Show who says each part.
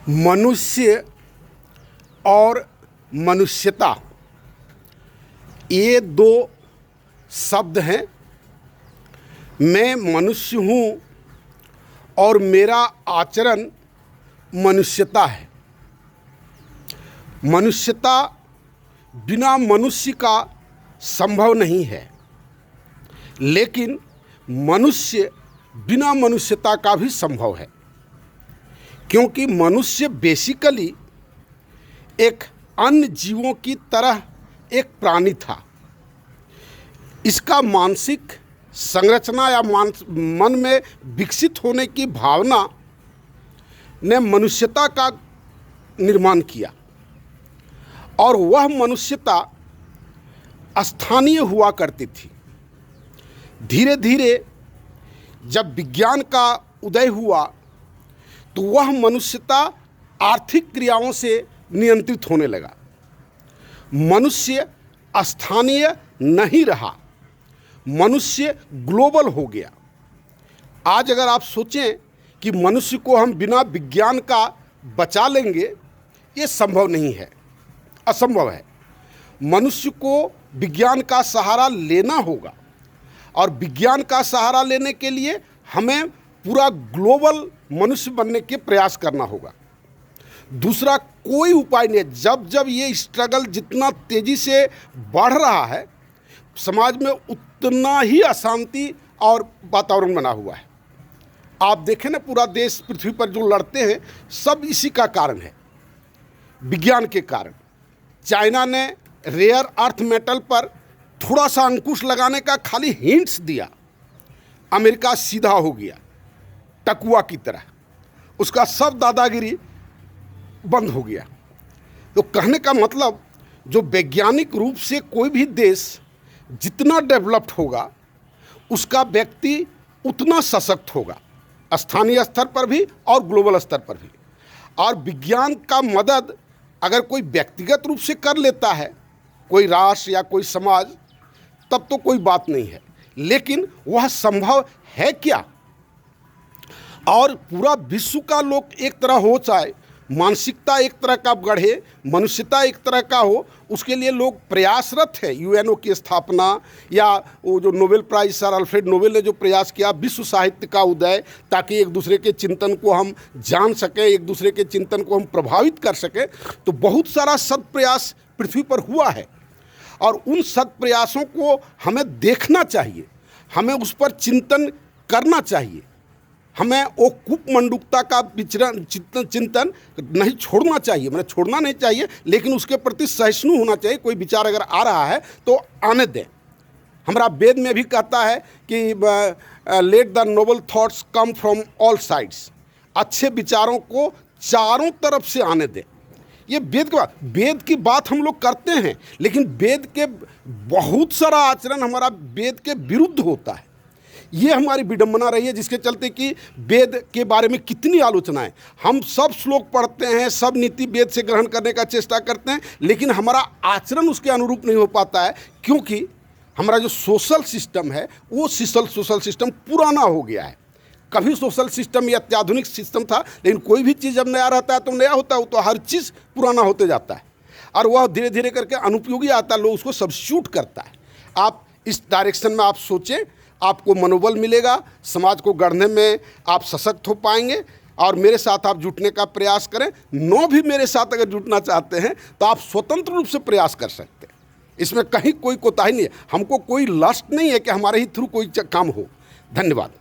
Speaker 1: मनुष्य और मनुष्यता ये दो शब्द हैं। मैं मनुष्य हूँ और मेरा आचरण मनुष्यता है। मनुष्यता बिना मनुष्य का संभव नहीं है, लेकिन मनुष्य बिना मनुष्यता का भी संभव है, क्योंकि मनुष्य बेसिकली एक अन्य जीवों की तरह एक प्राणी था। इसका मानसिक संरचना या मन में विकसित होने की भावना ने मनुष्यता का निर्माण किया, और वह मनुष्यता स्थानीय हुआ करती थी। धीरे धीरे जब विज्ञान का उदय हुआ तो वह मनुष्यता आर्थिक क्रियाओं से नियंत्रित होने लगा। मनुष्य स्थानीय नहीं रहा, मनुष्य ग्लोबल हो गया। आज अगर आप सोचें कि मनुष्य को हम बिना विज्ञान का बचा लेंगे, ये संभव नहीं है, असंभव है। मनुष्य को विज्ञान का सहारा लेना होगा, और विज्ञान का सहारा लेने के लिए हमें पूरा ग्लोबल मनुष्य बनने के प्रयास करना होगा। दूसरा कोई उपाय नहीं है। जब जब ये स्ट्रगल जितना तेज़ी से बढ़ रहा है, समाज में उतना ही अशांति और वातावरण बना हुआ है। आप देखें ना, पूरा देश पृथ्वी पर जो लड़ते हैं सब इसी का कारण है, विज्ञान के कारण। चाइना ने रेयर अर्थ मेटल पर थोड़ा सा अंकुश लगाने का खाली हिंट्स दिया, अमेरिका सीधा हो गया टकुआ की तरह, उसका सब दादागिरी बंद हो गया। तो कहने का मतलब, जो वैज्ञानिक रूप से कोई भी देश जितना डेवलप्ड होगा, उसका व्यक्ति उतना सशक्त होगा, स्थानीय स्तर पर भी और ग्लोबल स्तर पर भी। और विज्ञान का मदद अगर कोई व्यक्तिगत रूप से कर लेता है, कोई राष्ट्र या कोई समाज, तब तो कोई बात नहीं है, लेकिन वह संभव है क्या? और पूरा विश्व का लोग एक तरह हो जाए, मानसिकता एक तरह का गढ़े, मनुष्यता एक तरह का हो, उसके लिए लोग प्रयासरत है। यूएनओ की स्थापना, या वो जो Nobel prize sir Alfred Nobel ने जो प्रयास किया, विश्व साहित्य का उदय, ताकि एक दूसरे के चिंतन को हम जान सकें, एक दूसरे के चिंतन को हम प्रभावित कर सकें। तो बहुत सारा सत्प्रयास पृथ्वी पर हुआ है, और उन सत्प्रयासों को हमें देखना चाहिए, हमें उस पर चिंतन करना चाहिए। हमें वो कूपमंडूकता का विचरण चिंतन नहीं छोड़ना चाहिए, मतलब छोड़ना नहीं चाहिए, लेकिन उसके प्रति सहिष्णु होना चाहिए। कोई विचार अगर आ रहा है तो आने दें। हमारा वेद में भी कहता है कि let the Nobel thoughts come from all sides, अच्छे विचारों को चारों तरफ से आने दें। ये वेद की बात हम लोग करते हैं, लेकिन वेद के बहुत सारा आचरण हमारा वेद के विरुद्ध होता है। ये हमारी विडंबना रही है, जिसके चलते कि वेद के बारे में कितनी आलोचनाएं। हम सब श्लोक पढ़ते हैं, सब नीति वेद से ग्रहण करने का चेष्टा करते हैं, लेकिन हमारा आचरण उसके अनुरूप नहीं हो पाता है, क्योंकि हमारा जो सोशल सिस्टम है वो सोशल सिस्टम पुराना हो गया है। कभी सोशल सिस्टम या अत्याधुनिक सिस्टम था, लेकिन कोई भी चीज़ जब नया रहता है तो नया होता है, तो हर चीज़ पुराना होते जाता है, और वह धीरे धीरे करके अनुपयोगी आता है, लोग उसको सब्स्टिट्यूट करता है। आप इस डायरेक्शन में आप सोचें, आपको मनोबल मिलेगा, समाज को गढ़ने में आप सशक्त हो पाएंगे। और मेरे साथ आप जुटने का प्रयास करें। भी मेरे साथ अगर जुटना चाहते हैं तो आप स्वतंत्र रूप से प्रयास कर सकते हैं, इसमें कहीं कोई कोताही नहीं है। हमको कोई लस्ट नहीं है कि हमारे ही थ्रू कोई काम हो। धन्यवाद।